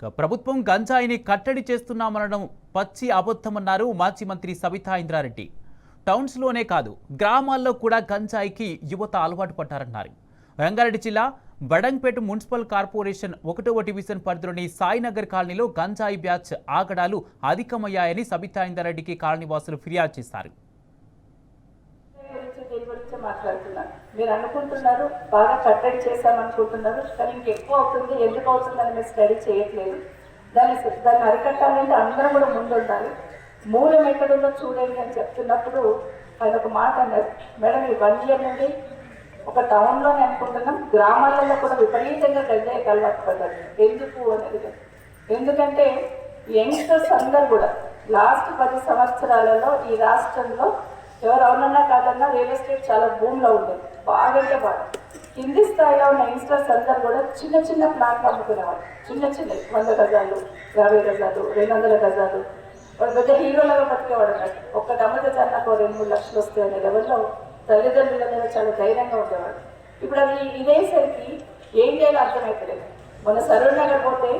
ప్రభుత్వం గంజాయిని కట్టడి చేస్తున్నామనడం పచ్చి అబద్ధమన్నారు మాజీ మంత్రి సబితా ఇంద్రారెడ్డి. టౌన్స్లోనే కాదు గ్రామాల్లో కూడా గంజాయికి యువత అలవాటు పడ్డారన్నారు. రంగారెడ్డి జిల్లా బడంగ్పేట మున్సిపల్ కార్పొరేషన్ 1వ డివిజన్ పరిధిలోని సాయినగర్ కాలనీలో గంజాయి బ్యాచ్ ఆగడాలు అధికమయ్యాయని సబితా ఇంద్రారెడ్డికి కాలనీవాసులు ఫిర్యాదు చేశారు. మీరు అనుకుంటున్నారు బాగా కట్టడి చేశామనుకుంటున్నారు, కానీ ఇంకెక్కువ అవుతుంది. ఎందుకు అవుతుందని మీరు స్టడీ చేయట్లేదు. దాన్ని అరికట్టాలంటే అందరం కూడా ముందు ఉండాలి. మూలం ఎక్కడుందో చూడండి అని చెప్తున్నప్పుడు ఆయన ఒక మాట అన్నారు, మేడం ఈ 1 year నుండి ఒక టౌన్లోనే అనుకుంటున్నాం, గ్రామాలలో కూడా విపరీతంగా గంజాయికి అలవాటు పడ్డారు. ఎందుకు అనేది, ఎందుకంటే యంగ్స్టర్స్ అందరు కూడా లాస్ట్ 10 సంవత్సరాలలో ఈ రాష్ట్రంలో ఎవరు అవునన్నా కాదన్నా రియల్ ఎస్టేట్ చాలా భూమిలో ఉండేది, బాగంటే బాగా. కింది స్థాయిలో ఉన్న యంగ్స్టర్స్ అందరు కూడా చిన్న చిన్న ప్లాట్లు అమ్ముకునేవాళ్ళు. చిన్న 100 గజాలు, 50 గజాలు, 200 గజాలు. వాళ్ళు పెద్ద హీరోలుగా బతికేవాడు అన్నట్టు. ఒక్కటి అమ్మితే నాకు 2-3 లక్షలు వస్తాయి అనే లెవెల్లో తల్లిదండ్రుల మీద చాలా ధైర్యంగా ఉండేవాడు. ఇప్పుడు అది ఇదేసరికి ఏం చేయాలో అర్థమవుతలేదు. మొన్న సరూర్ నగర్ పోతే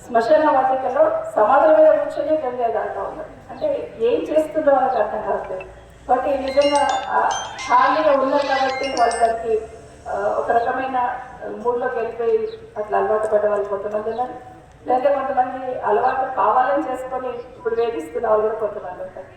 శ్మశాన వాటికలో సమాధుల మీద కూర్చొని గంజాయి దాంట్లో ఉన్నారు. అంటే ఏం చేస్తుందో వాళ్ళకి అర్థం కావట్లేదు. బట్ నిజంగా ఖాళీగా ఉన్నారు కాబట్టి వాళ్ళు దానికి ఒక రకమైన మూడ్లోకి వెళ్ళిపోయి అట్లా అలవాటు పడ్డ వాళ్ళు కొంతమంది ఉన్నారు. లేదంటే కొంతమంది అలవాటు కావాలని చేసుకొని ఇప్పుడు వేధిస్తున్న వాళ్ళు కూడా కొంతమంది ఉంటారు.